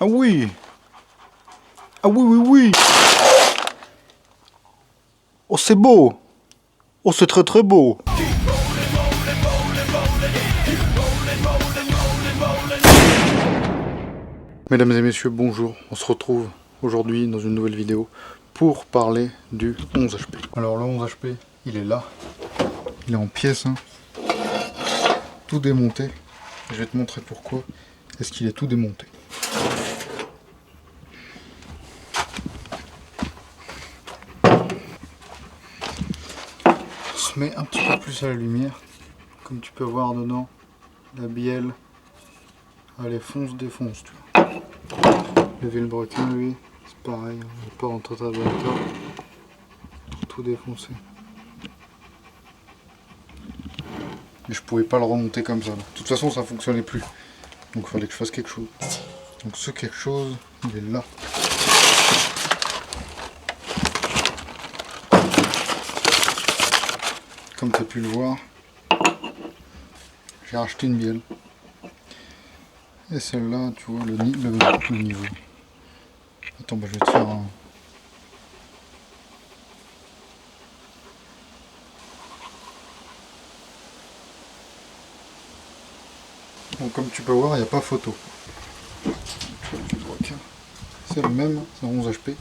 Ah oui. Ah oui, oui, oui. Oh, c'est beau. Oh, c'est très très beau. Mesdames et messieurs, bonjour. On se retrouve aujourd'hui dans une nouvelle vidéo pour parler du 11 HP. Alors le 11 HP, il est là. Il est en pièces, hein. Tout démonté. Je vais te montrer pourquoi est-ce qu'il est tout démonté. On se met un petit peu plus à la lumière. Comme tu peux voir dedans, la bielle, elle est fonce-défonce, tu vois. Le vilebrequin, lui, c'est pareil, il n'est pas en total bon état. Tout défoncé. Et je pouvais pas le remonter comme ça. De toute façon, ça fonctionnait plus. Donc il fallait que je fasse quelque chose. Donc ce quelque chose, il est là. Comme tu as pu le voir, j'ai racheté une bielle. Et celle-là, tu vois, le niveau. Attends, bah, je vais te faire un... Donc comme tu peux voir, il n'y a pas photo. C'est le même, c'est un 11 HP.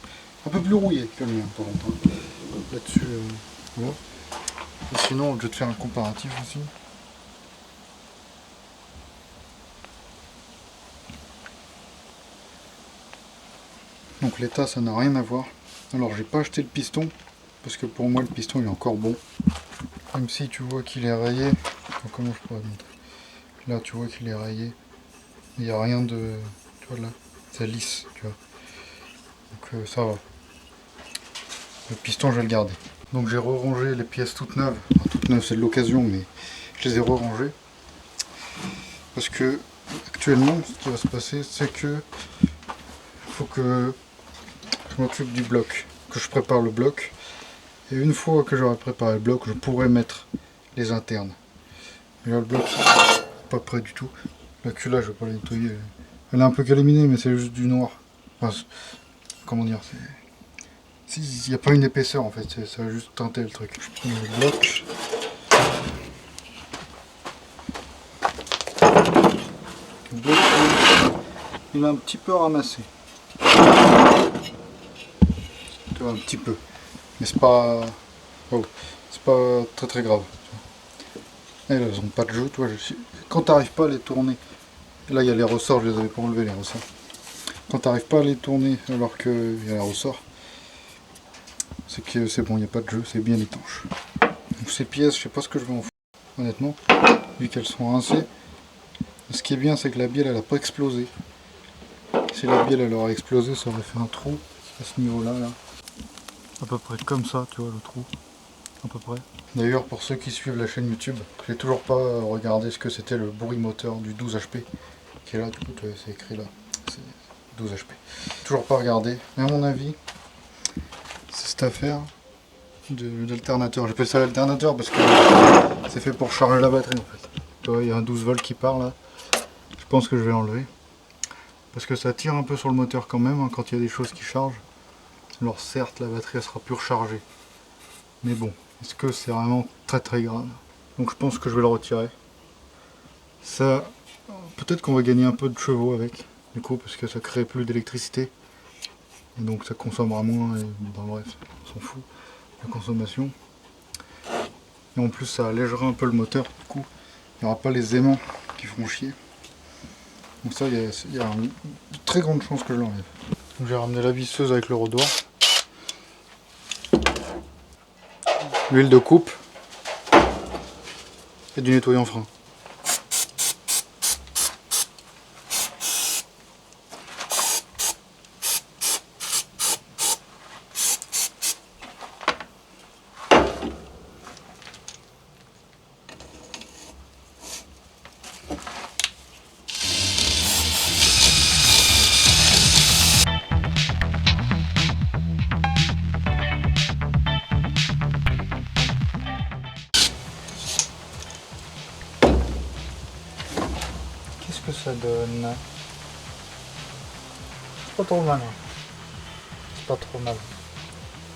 Un peu plus rouillé que le mien, par contre. Là-dessus, voilà. Et sinon, je vais te faire un comparatif aussi. Donc l'état, ça n'a rien à voir. Alors j'ai pas acheté le piston, parce que pour moi le piston il est encore bon. Même si tu vois qu'il est rayé. Donc, comment je pourrais montrer? Là tu vois qu'il est rayé. Il n'y a rien de... Tu vois là, c'est lisse, tu vois. Donc ça va. Le piston je vais le garder. Donc j'ai re-rangé les pièces toutes neuves. Enfin, toutes neuves c'est de l'occasion, mais je les ai re-rangées. Parce que actuellement ce qui va se passer c'est que il faut que je m'occupe du bloc. Que je prépare le bloc. Et une fois que j'aurai préparé le bloc, je pourrai mettre les internes. Mais là le bloc pas prêt du tout. La queue là je vais pas la nettoyer. Elle est un peu calaminée mais c'est juste du noir. Enfin, comment dire, il n'y a pas une épaisseur en fait, ça va juste teinter le truc. Je prends le bloc. Le bloc il est un petit peu ramassé. Tu vois, un petit peu. Mais c'est pas... Oh, c'est pas très très grave. Elles ont pas de jeu, toi. Quand t'arrives pas à les tourner, là il y a les ressorts, je les avais pas enlevés les ressorts. Quand t'arrives pas à les tourner alors qu'il y a les ressorts, c'est que c'est bon, il n'y a pas de jeu, c'est bien étanche. Donc ces pièces, je sais pas ce que je vais en faire, honnêtement, vu qu'elles sont rincées. Ce qui est bien, c'est que la bielle elle a pas explosé. Si la bielle elle aurait explosé, ça aurait fait un trou à ce niveau-là, là. À peu près comme ça, tu vois le trou. À peu près. D'ailleurs, pour ceux qui suivent la chaîne YouTube, j'ai toujours pas regardé ce que c'était le bruit moteur du 12 HP. Qui est là, du coup, c'est écrit là. C'est 12 HP. Toujours pas regardé. Mais à mon avis, c'est cette affaire d'alternateur. J'appelle ça l'alternateur parce que c'est fait pour charger la batterie en fait. Tu vois, il y a un 12 volts qui part là. Je pense que je vais l'enlever. Parce que ça tire un peu sur le moteur quand même, hein, quand il y a des choses qui chargent. Alors certes, la batterie elle sera plus rechargée. Mais bon, est-ce que c'est vraiment très très grave? Donc je pense que je vais le retirer. Ça, peut-être qu'on va gagner un peu de chevaux avec, du coup, parce que ça crée plus d'électricité. Et donc ça consommera moins, et ben, bref, on s'en fout, la consommation. Et en plus ça allégera un peu le moteur, du coup, il n'y aura pas les aimants qui font chier. Donc ça, il y a une très grande chance que je l'enlève. Donc j'ai ramené la visseuse avec le rodoir. L'huile de coupe. Et du nettoyant frein. Qu'est-ce que ça donne? pas trop mal. Hein. C'est pas trop mal.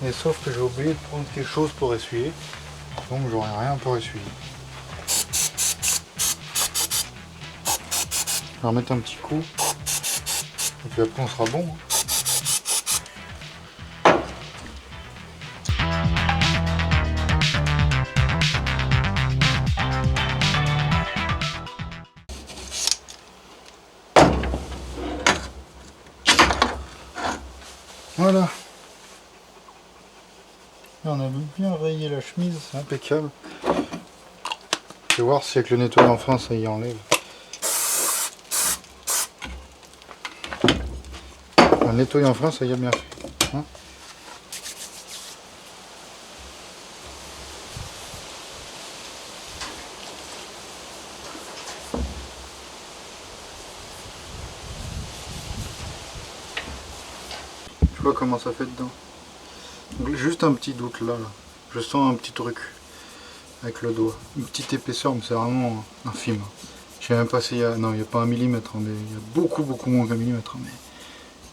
Mais sauf que j'ai oublié de prendre quelque chose pour essuyer. Donc j'aurai rien pour essuyer. Je vais remettre un petit coup. Et puis après on sera bon. Hein. Voilà. Là, on a bien rayé la chemise, c'est impeccable. Je vais voir si avec le nettoyant fin ça y enlève. Le nettoyant fin ça y a bien fait. Hein, tu vois comment ça fait dedans. Donc, juste un petit doute là. Je sens un petit truc avec le doigt. Une petite épaisseur, mais c'est vraiment infime. Je sais même pas s'il y a. Non, il n'y a pas un millimètre, mais il y a beaucoup moins qu'un millimètre. Mais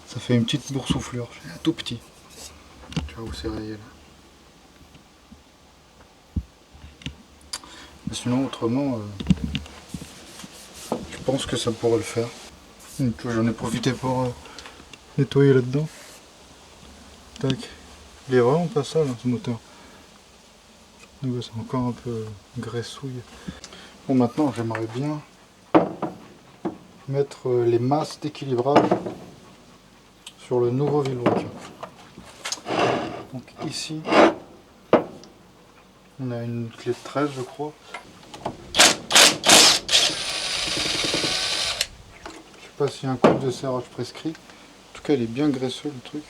ça fait une petite boursouflure. C'est un tout petit. Tu vois où c'est rayé là. Mais sinon, autrement, je pense que ça pourrait le faire. Donc, j'en ai profité pour nettoyer là-dedans. Tac. Il est vraiment pas sale hein, ce moteur. C'est encore un peu graissouille. Bon, maintenant j'aimerais bien mettre les masses d'équilibrage sur le nouveau vilebrequin. Donc ici on a une clé de 13 je crois. Je sais pas s'il y a un coup de serrage prescrit. En tout cas il est bien graisseux le truc.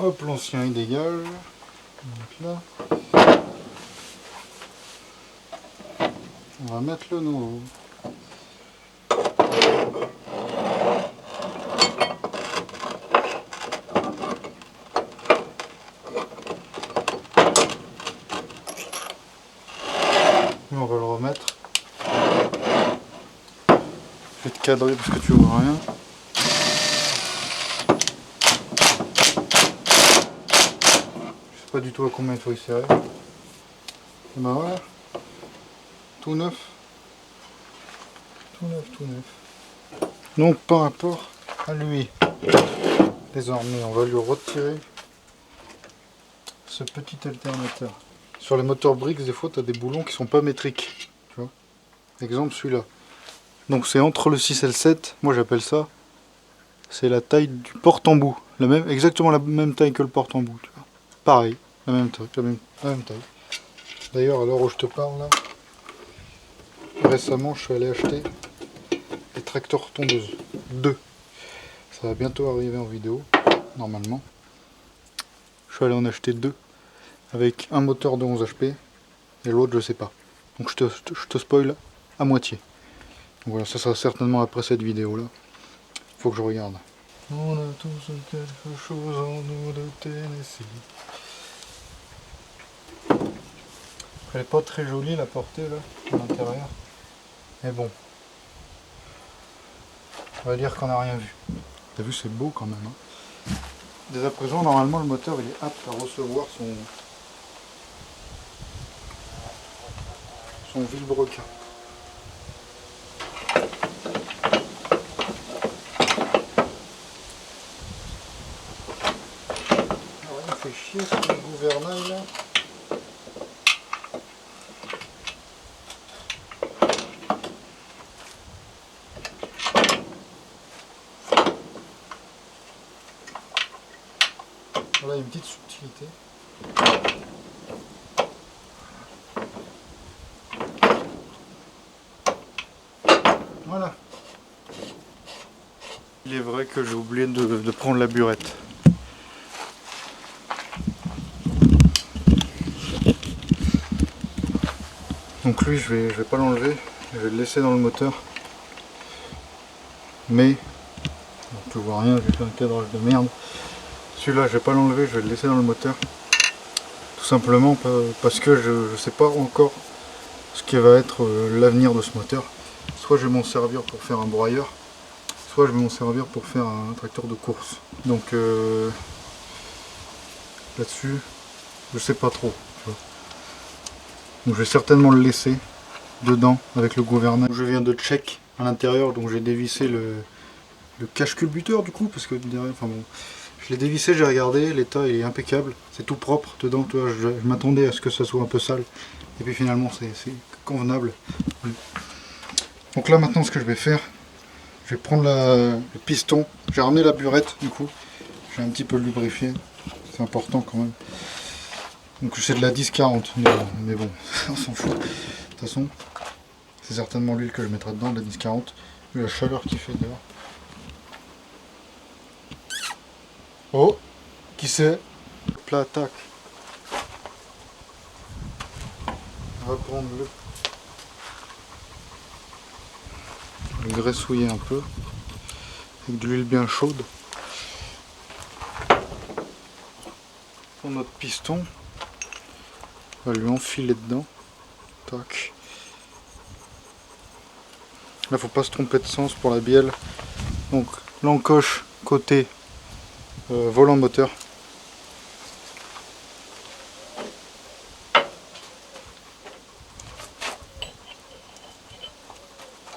Hop, l'ancien il dégage. Donc là, on va mettre le nouveau. Et on va le remettre. Je vais te cadrer parce que tu vois rien. Pas du tout à combien il faut y serrer. Et ben voilà, tout neuf. Tout neuf, tout neuf. Donc par rapport à lui, désormais on va lui retirer ce petit alternateur. Sur les moteurs Brix, des fois tu as des boulons qui sont pas métriques. Tu vois. Exemple celui-là. Donc c'est entre le 6 et le 7, moi j'appelle ça. C'est la taille du porte-embout. Exactement la même taille que le porte-embout. Pareil, la même taille. La même taille. D'ailleurs, à l'heure où je te parle, là, récemment, je suis allé acheter des tracteurs tondeuses. 2. Ça va bientôt arriver en vidéo, normalement. Je suis allé en acheter 2, avec un moteur de 11 HP, et l'autre, je sais pas. Donc je te spoil à moitié. Donc voilà, ça sera certainement après cette vidéo-là. Faut que je regarde. On a tous quelque chose en nous de Tennessee. Elle est pas très jolie la portée là, à l'intérieur. Mais bon. On va dire qu'on n'a rien vu. T'as vu, c'est beau quand même. Hein. Dès à présent, normalement, le moteur il est apte à recevoir son vilebrequin. Alors, il me fait chier ce gouvernail là. Voilà une petite subtilité. Voilà. Il est vrai que j'ai oublié de prendre la burette. Donc lui je vais pas l'enlever, je vais le laisser dans le moteur. Mais, bon, tu vois rien, j'ai fait un cadrage de merde. Celui-là je vais pas l'enlever, je vais le laisser dans le moteur. Tout simplement parce que je ne sais pas encore ce qui va être l'avenir de ce moteur. Soit je vais m'en servir pour faire un broyeur, soit je vais m'en servir pour faire un tracteur de course. Donc là-dessus, je sais pas trop. Tu vois. Donc je vais certainement le laisser dedans avec le gouvernail. Je viens de check à l'intérieur, donc j'ai dévissé le cache-culbuteur du coup, parce que derrière, enfin bon, je l'ai dévissé, j'ai regardé, l'état il est impeccable, c'est tout propre dedans, tu vois, je m'attendais à ce que ça soit un peu sale, et puis finalement c'est convenable. Donc là maintenant ce que je vais faire, je vais prendre le piston, j'ai ramené la burette du coup, j'ai un petit peu lubrifié, c'est important quand même. Donc c'est de la 10-40, mais bon, on s'en fout. De toute façon, c'est certainement l'huile que je mettrai dedans, de la 10-40, vu la chaleur qu'il fait dehors. Oh, qui c'est? Plat attaque. On va prendre le graissouiller un peu, avec de l'huile bien chaude. Pour notre piston, on va lui enfiler dedans. Tac. Là, faut pas se tromper de sens pour la bielle. Donc, l'encoche côté volant moteur.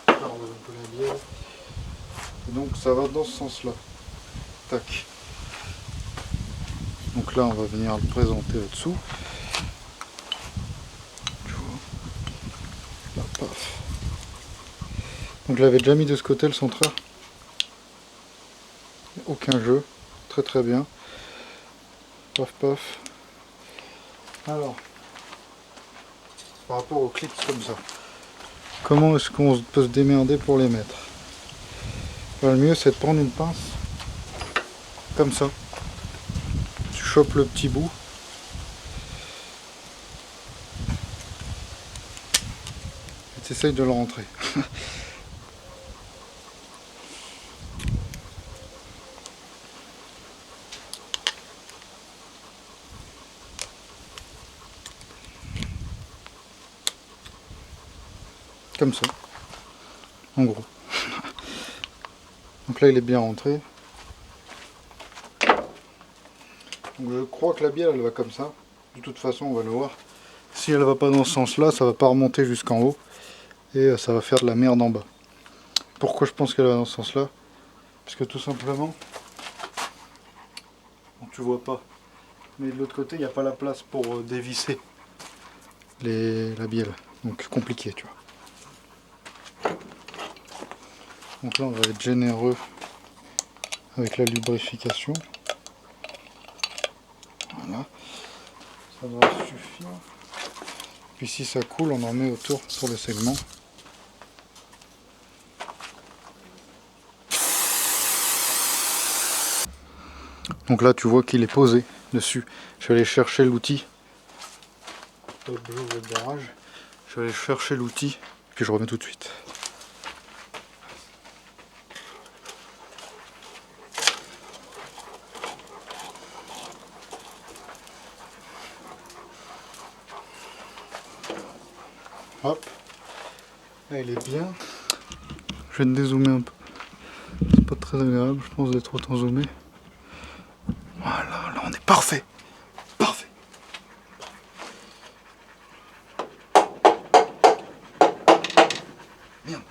Là, on va un peu la bielle. Et donc, ça va dans ce sens-là. Tac. Donc là, on va venir le présenter au-dessous. Tu vois. Là, paf. Donc, je l'avais déjà mis de ce côté, le centreur. Aucun jeu. Très très bien. Paf, paf. Alors, par rapport aux clips comme ça, comment est-ce qu'on peut se démerder pour les mettre? Le mieux, c'est de prendre une pince, comme ça. Tu chopes le petit bout. Et tu essayes de le rentrer. Comme ça. En gros. Donc là, il est bien rentré. Donc je crois que la bielle, elle va comme ça. De toute façon, on va le voir. Si elle va pas dans ce sens-là, ça va pas remonter jusqu'en haut. Et ça va faire de la merde en bas. Pourquoi je pense qu'elle va dans ce sens-là? Parce que tout simplement, bon, tu vois pas, mais de l'autre côté, il n'y a pas la place pour dévisser la bielle. Donc compliqué, tu vois. Donc là, on va être généreux avec la lubrification. Voilà, ça va suffire. Puis si ça coule, on en met autour sur le segment. Donc là, tu vois qu'il est posé dessus. Je vais aller chercher l'outil. Je vais aller chercher l'outil, puis je reviens tout de suite. Hop, là il est bien. Je vais te dézoomer un peu. C'est pas très agréable, je pense, d'être autant zoomé. Voilà, là on est parfait. Parfait. Merde.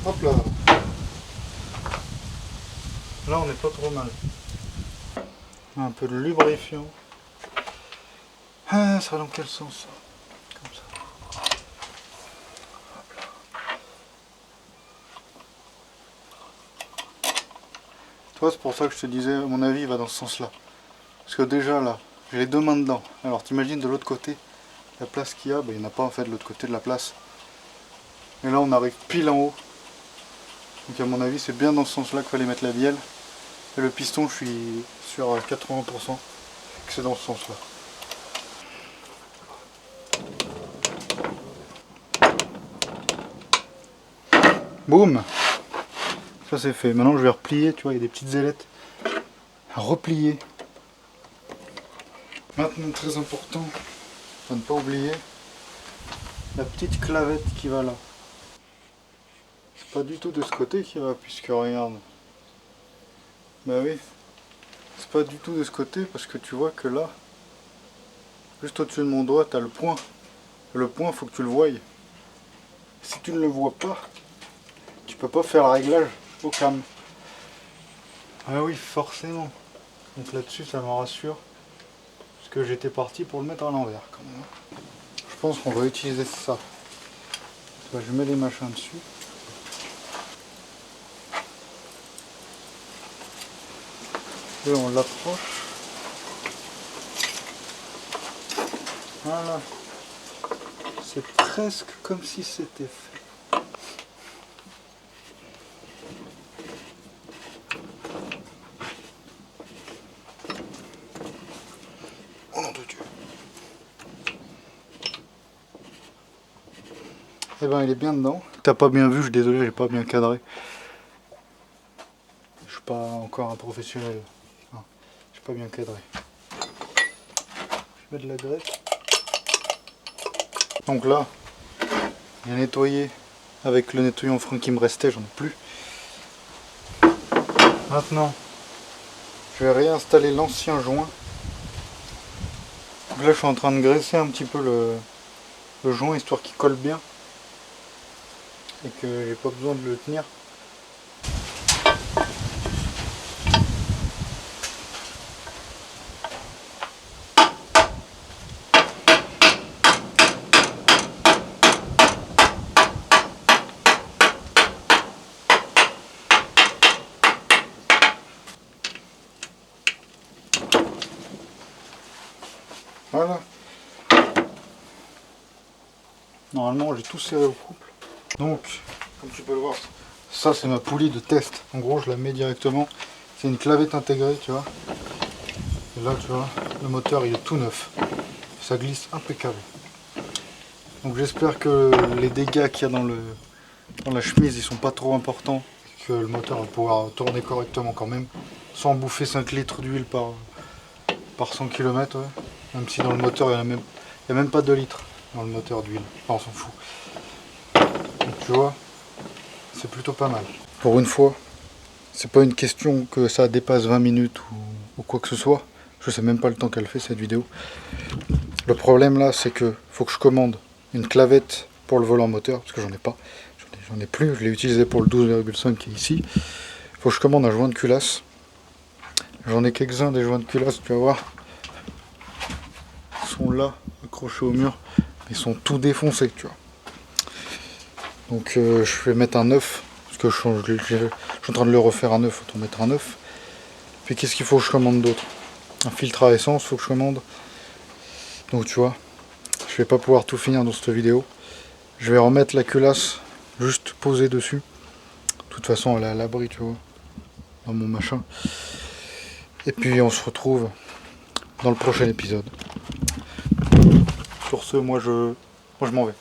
Hop là. Là on n'est pas trop mal. Un peu de lubrifiant. Ah, ça va dans quel sens ça? Comme ça. Hop là. Tu vois, c'est pour ça que je te disais, à mon avis, il va dans ce sens-là. Parce que déjà là, j'ai les deux mains dedans. Alors t'imagines de l'autre côté, la place qu'il y a, ben, il n'y en a pas en fait de l'autre côté de la place. Et là on arrive pile en haut. Donc à mon avis c'est bien dans ce sens là qu'il fallait mettre la bielle. Et le piston je suis sur 80%. que c'est dans ce sens là. Boum. Ça c'est fait. Maintenant je vais replier, tu vois, il y a des petites ailettes à replier. Maintenant, très important, à ne pas oublier, la petite clavette qui va là. C'est pas du tout de ce côté qui va, puisque regarde. Bah oui, c'est pas du tout de ce côté, parce que tu vois que là, juste au-dessus de mon doigt, tu as le point. Le point, faut que tu le voies. Si tu ne le vois pas, tu peux pas faire le réglage au cam. Ah oui, forcément. Donc là-dessus, ça me rassure. Parce que j'étais parti pour le mettre à l'envers quand même. Je pense qu'on va utiliser ça. Je mets les machins dessus. Et on l'approche. Voilà. C'est presque comme si c'était fait. Oh nom de Dieu. Eh ben il est bien dedans. T'as pas bien vu, je suis désolé, j'ai pas bien cadré. Je suis pas encore un professionnel. Non, j'ai pas bien cadré. Je mets de la graisse. Donc là, j'ai nettoyé avec le nettoyant frein qui me restait, j'en ai plus. Maintenant, je vais réinstaller l'ancien joint. Donc là, je suis en train de graisser un petit peu le joint histoire qu'il colle bien et que j'ai pas besoin de le tenir. Voilà. Normalement, j'ai tout serré au couple. Donc, comme tu peux le voir, ça c'est ma poulie de test. En gros, je la mets directement. C'est une clavette intégrée, tu vois. Et là, tu vois, le moteur il est tout neuf. Ça glisse impeccable. Donc j'espère que les dégâts qu'il y a dans la chemise, ils sont pas trop importants. Que le moteur va pouvoir tourner correctement quand même. Sans bouffer 5 litres d'huile par 100 km. Ouais. Même si dans le moteur, il n'y a même pas 2 litres dans le moteur d'huile. Enfin, on s'en fout. Donc tu vois, c'est plutôt pas mal. Pour une fois, c'est pas une question que ça dépasse 20 minutes ou quoi que ce soit. Je sais même pas le temps qu'elle fait cette vidéo. Le problème là, c'est que faut que je commande une clavette pour le volant moteur, parce que j'en ai pas. J'en ai plus, je l'ai utilisé pour le 12,5 qui est ici. Faut que je commande un joint de culasse. J'en ai quelques-uns des joints de culasse, tu vas voir. Ils sont là, accrochés au mur. Ils sont tout défoncés, tu vois. Donc je vais mettre un neuf, parce que je suis en train de le refaire à neuf, autant mettre un neuf. Puis qu'est-ce qu'il faut que je commande d'autre? Un filtre à essence, faut que je commande. Donc tu vois, je vais pas pouvoir tout finir dans cette vidéo. Je vais remettre la culasse juste posée dessus. De toute façon elle est à l'abri, tu vois, dans mon machin. Et puis on se retrouve dans le prochain épisode. Sur ce, moi je m'en vais.